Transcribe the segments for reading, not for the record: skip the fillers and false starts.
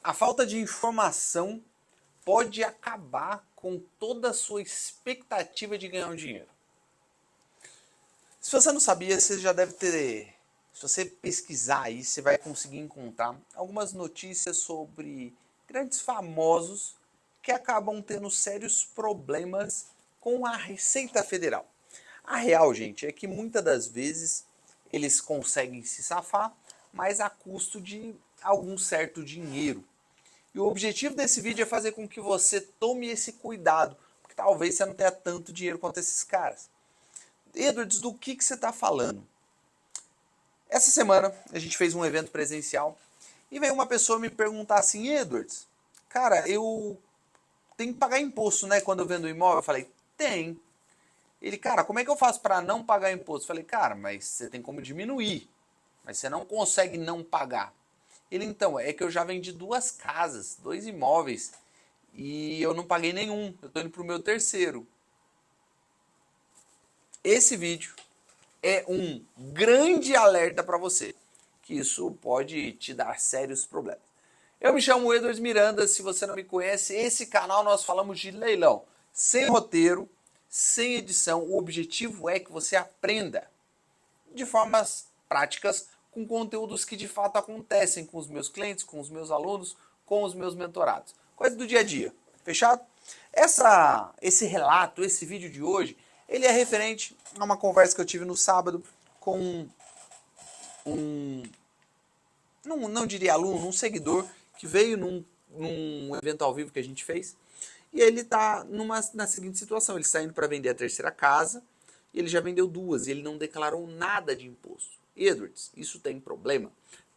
A falta de informação pode acabar com toda a sua expectativa de ganhar um dinheiro. Se você não sabia, você já deve ter. Se você pesquisar aí, você vai conseguir encontrar algumas notícias sobre grandes famosos que acabam tendo sérios problemas com a Receita Federal. A real, gente, é que muitas das vezes eles conseguem se safar, mas a custo de algum certo dinheiro. E o objetivo desse vídeo é fazer com que você tome esse cuidado, porque talvez você não tenha tanto dinheiro quanto esses caras. Edwards, do que você está falando? Essa semana a gente fez um evento presencial e veio uma pessoa me perguntar assim, Edwards, cara, eu tenho que pagar imposto, né, quando eu vendo um imóvel? Eu falei, tem. Ele, cara, como é que eu faço para não pagar imposto? Eu falei, cara, mas você tem como diminuir, mas você não consegue não pagar. Ele, então, é que eu já vendi 2 casas, 2 imóveis, e eu não paguei nenhum, eu estou indo para o meu terceiro. Esse vídeo é um grande alerta para você, que isso pode te dar sérios problemas. Eu me chamo Edwards Miranda, se você não me conhece, esse canal nós falamos de leilão, sem roteiro, sem edição. O objetivo é que você aprenda de formas práticas, com conteúdos que de fato acontecem com os meus clientes, com os meus alunos, com os meus mentorados. Coisa do dia a dia. Fechado? Esse relato, esse vídeo de hoje, ele é referente a uma conversa que eu tive no sábado com não diria aluno, um seguidor que veio num evento ao vivo que a gente fez. E ele está na seguinte situação, ele está indo para vender a terceira casa, e ele já vendeu 2, e ele não declarou nada de imposto. Edwards, isso tem problema?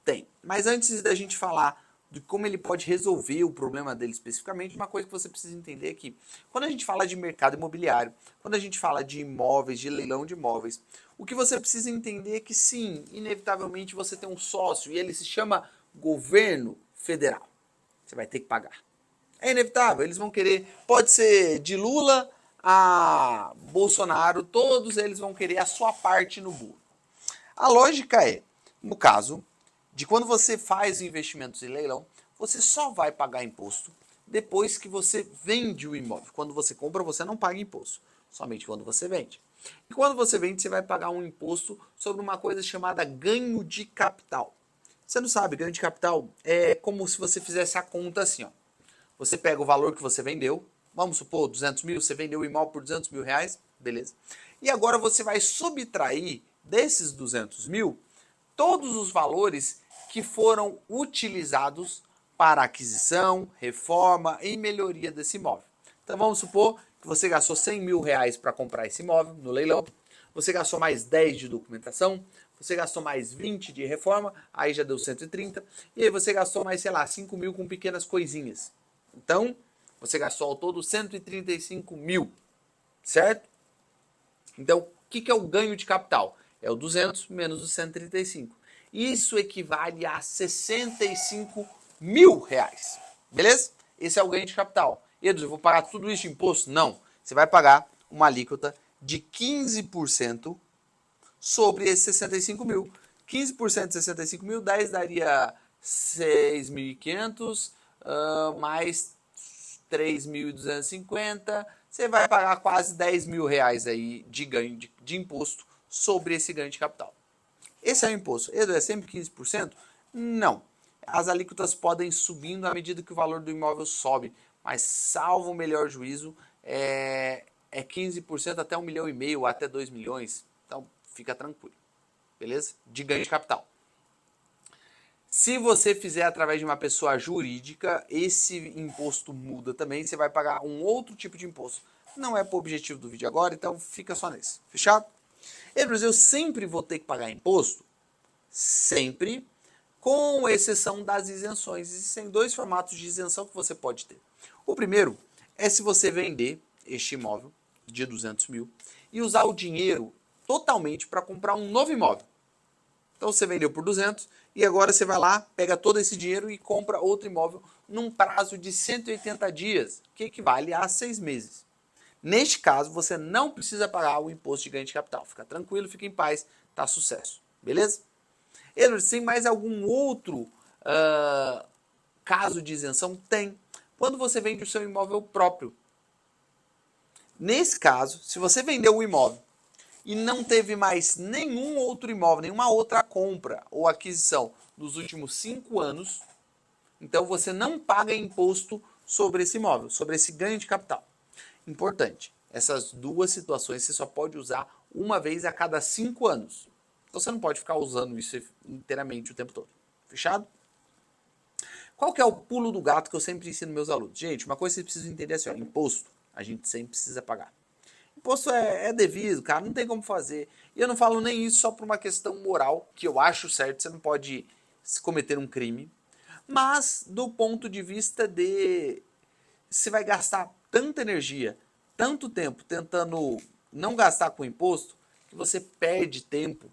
Tem. Mas antes da gente falar de como ele pode resolver o problema dele especificamente, uma coisa que você precisa entender é que quando a gente fala de mercado imobiliário, quando a gente fala de imóveis, de leilão de imóveis, o que você precisa entender é que sim, inevitavelmente você tem um sócio e ele se chama governo federal. Você vai ter que pagar. É inevitável, eles vão querer, pode ser de Lula a Bolsonaro, todos eles vão querer a sua parte no bolo. A lógica é, no caso de quando você faz investimentos em leilão, você só vai pagar imposto depois que você vende o imóvel. Quando você compra, você não paga imposto, somente quando você vende. E quando você vende, você vai pagar um imposto sobre uma coisa chamada ganho de capital. Você não sabe, ganho de capital é como se você fizesse a conta assim, ó. Você pega o valor que você vendeu, vamos supor 200 mil, você vendeu o imóvel por 200 mil reais, beleza. E agora você vai subtrair desses 200 mil todos os valores que foram utilizados para aquisição, reforma e melhoria desse imóvel. Então vamos supor que você gastou 100 mil reais para comprar esse imóvel no leilão, você gastou mais 10 de documentação, você gastou mais 20 de reforma, aí já deu 130, e aí você gastou mais, sei lá, 5 mil com pequenas coisinhas. Então, você gastou ao todo 135 mil, certo? Então, o que é o ganho de capital? É o 200 menos os 135. Isso equivale a 65 mil reais. Beleza? Esse é o ganho de capital. Edson, eu vou pagar tudo isso de imposto? Não. Você vai pagar uma alíquota de 15% sobre esses 65 mil. 15% de 65 mil, 10 daria 6.500, mais 3.250, você vai pagar quase 10 mil reais aí de ganho de imposto sobre esse ganho de capital. Esse é o imposto. É sempre 15%? Não. As alíquotas podem ir subindo à medida que o valor do imóvel sobe, mas salvo o melhor juízo, é 15% até 1,5 milhão, até 2 milhões. Então, fica tranquilo. Beleza? De ganho de capital. Se você fizer através de uma pessoa jurídica, esse imposto muda também, você vai pagar um outro tipo de imposto. Não é para o objetivo do vídeo agora, então fica só nesse. Fechado? Edwards, eu sempre vou ter que pagar imposto? Sempre, com exceção das isenções. Existem 2 formatos de isenção que você pode ter. O primeiro é se você vender este imóvel de 200 mil e usar o dinheiro totalmente para comprar um novo imóvel. Então você vendeu por 200 e agora você vai lá, pega todo esse dinheiro e compra outro imóvel num prazo de 180 dias, que equivale a 6 meses. Neste caso, você não precisa pagar o imposto de ganho de capital. Fica tranquilo, fica em paz, tá sucesso. Beleza? Edward, tem mais algum outro caso de isenção? Tem. Quando você vende o seu imóvel próprio. Nesse caso, se você vendeu o imóvel e não teve mais nenhum outro imóvel, nenhuma outra compra ou aquisição nos últimos 5 anos, então você não paga imposto sobre esse imóvel, sobre esse ganho de capital. Importante, essas duas situações você só pode usar uma vez a cada 5 anos. Então você não pode ficar usando isso inteiramente o tempo todo. Fechado? Qual que é o pulo do gato que eu sempre ensino meus alunos? Gente, uma coisa que vocês precisam entender é assim, ó, imposto a gente sempre precisa pagar. Imposto é devido, cara, não tem como fazer. E eu não falo nem isso só por uma questão moral, que eu acho certo, você não pode cometer um crime, mas do ponto de vista de você vai gastar tanta energia, tanto tempo tentando não gastar com imposto, que você perde tempo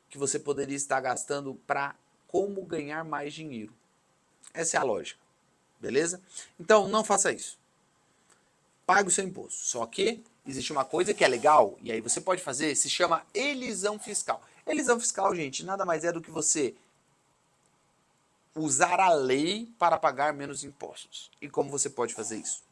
que você poderia estar gastando para como ganhar mais dinheiro. Essa é a lógica, beleza? Então não faça isso. Pague o seu imposto. Só que existe uma coisa que é legal, e aí você pode fazer, se chama elisão fiscal. Elisão fiscal, gente, nada mais é do que você usar a lei para pagar menos impostos. E como você pode fazer isso?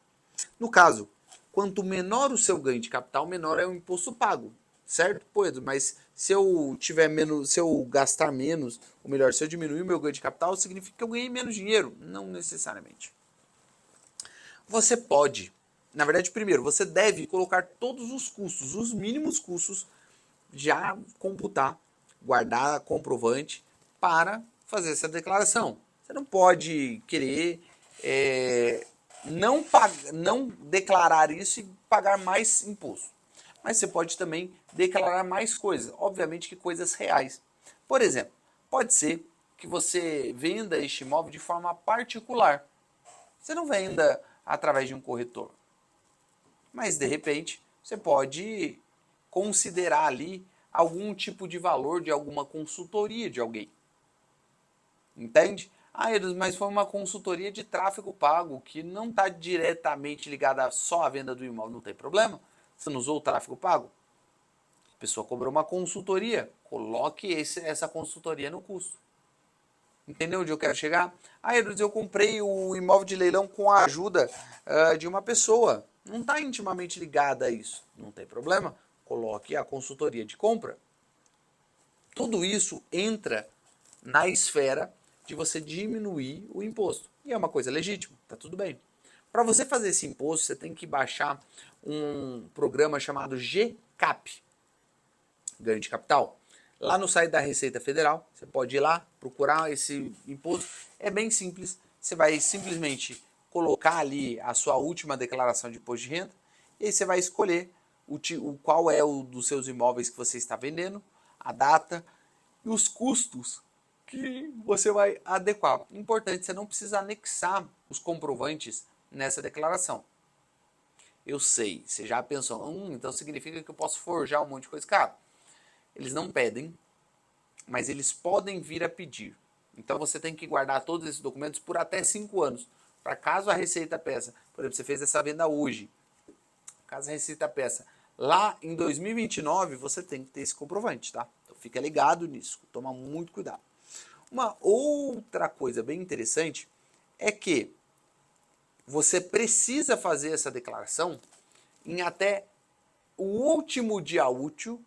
No caso, quanto menor o seu ganho de capital, menor é o imposto pago, certo? Pô, Edu, mas se eu tiver menos, se eu gastar menos, ou melhor, se eu diminuir o meu ganho de capital, significa que eu ganhei menos dinheiro? Não necessariamente. Você pode, na verdade, primeiro, você deve colocar todos os custos, os mínimos custos, já computar, guardar comprovante para fazer essa declaração. Você não pode querer não declarar isso e pagar mais imposto. Mas você pode também declarar mais coisas, obviamente que coisas reais. Por exemplo, pode ser que você venda este imóvel de forma particular. Você não venda através de um corretor. Mas, de repente, você pode considerar ali algum tipo de valor de alguma consultoria de alguém. Entende? Ah, mas foi uma consultoria de tráfego pago que não está diretamente ligada só à venda do imóvel. Não tem problema. Você não usou o tráfego pago? A pessoa cobrou uma consultoria. Coloque essa consultoria no custo. Entendeu onde eu quero chegar? Ah, eu comprei o imóvel de leilão com a ajuda de uma pessoa. Não está intimamente ligada a isso. Não tem problema. Coloque a consultoria de compra. Tudo isso entra na esfera de você diminuir o imposto. E é uma coisa legítima, tá tudo bem. Para você fazer esse imposto, você tem que baixar um programa chamado GCAP, ganho de capital. Lá no site da Receita Federal, você pode ir lá, procurar esse imposto. É bem simples, você vai simplesmente colocar ali a sua última declaração de imposto de renda, e aí você vai escolher qual é o dos seus imóveis que você está vendendo, a data e os custos que você vai adequar. Importante, você não precisa anexar os comprovantes nessa declaração. Eu sei, você já pensou, então significa que eu posso forjar um monte de coisa. Cara, eles não pedem, mas eles podem vir a pedir. Então você tem que guardar todos esses documentos por até 5 anos. Para caso a Receita peça, por exemplo, você fez essa venda hoje, caso a Receita peça, lá em 2029 você tem que ter esse comprovante, tá? Então fica ligado nisso, toma muito cuidado. Uma outra coisa bem interessante é que você precisa fazer essa declaração em até o último dia útil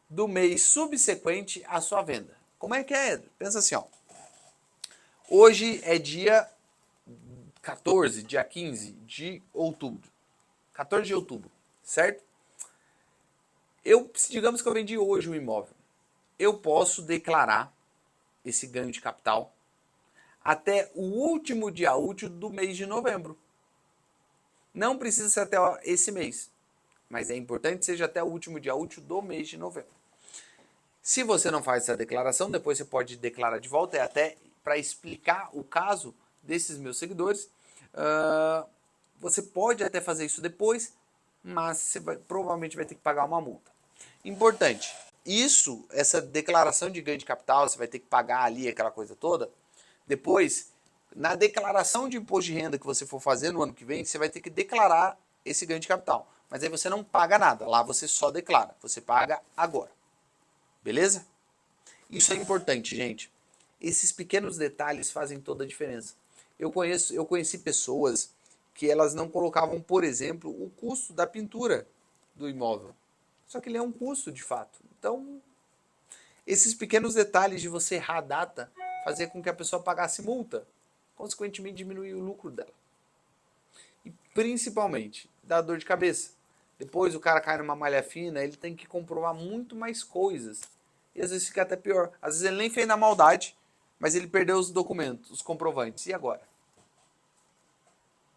do mês subsequente à sua venda. Como é que é? Pensa assim, ó. Hoje é dia 14, dia 15 de outubro. 14 de outubro, certo? Digamos que eu vendi hoje um imóvel. Eu posso declarar esse ganho de capital até o último dia útil do mês de novembro. Não precisa ser até esse mês, mas é importante que seja até o último dia útil do mês de novembro. Se você não faz essa declaração, depois você pode declarar de volta, é até para explicar o caso desses meus seguidores. Você pode até fazer isso depois, mas você provavelmente vai ter que pagar uma multa. Importante, essa declaração de ganho de capital, você vai ter que pagar ali aquela coisa toda. Depois, na declaração de imposto de renda que você for fazer no ano que vem, você vai ter que declarar esse ganho de capital. Mas aí você não paga nada, lá você só declara, você paga agora. Beleza? Isso é importante, gente. Esses pequenos detalhes fazem toda a diferença. Eu conheci pessoas que elas não colocavam, por exemplo, o custo da pintura do imóvel. Só que ele é um custo, de fato. Então, esses pequenos detalhes de você errar a data fazia com que a pessoa pagasse multa, consequentemente diminuir o lucro dela. E principalmente, dá dor de cabeça. Depois o cara cai numa malha fina, ele tem que comprovar muito mais coisas. E às vezes fica até pior. Às vezes ele nem fez na maldade, mas ele perdeu os documentos, os comprovantes. E agora?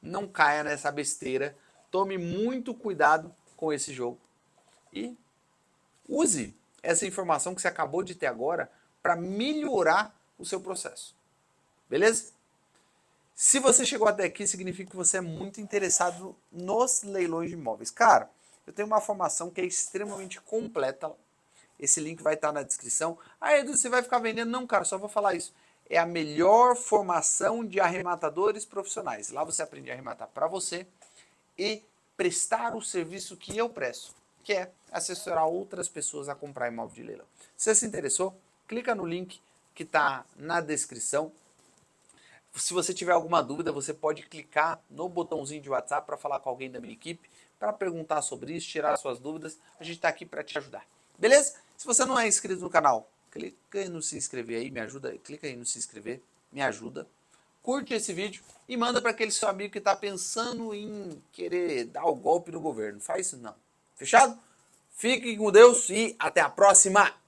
Não caia nessa besteira. Tome muito cuidado com esse jogo. E use essa informação que você acabou de ter agora para melhorar o seu processo. Beleza? Se você chegou até aqui, significa que você é muito interessado nos leilões de imóveis. Cara, eu tenho uma formação que é extremamente completa. Esse link vai estar na descrição. Ah, Edu, você vai ficar vendendo? Não, cara, só vou falar isso. É a melhor formação de arrematadores profissionais. Lá você aprende a arrematar para você e prestar o serviço que eu presto, que é assessorar outras pessoas a comprar imóvel de leilão. Se você se interessou, clica no link que está na descrição. Se você tiver alguma dúvida, você pode clicar no botãozinho de WhatsApp para falar com alguém da minha equipe, para perguntar sobre isso, tirar suas dúvidas. A gente está aqui para te ajudar. Beleza? Se você não é inscrito no canal, clica aí no se inscrever aí, me ajuda. Clica aí no se inscrever, me ajuda. Curte esse vídeo e manda para aquele seu amigo que está pensando em querer dar o golpe no governo. Faz isso não. Fechado? Fiquem com Deus e até a próxima!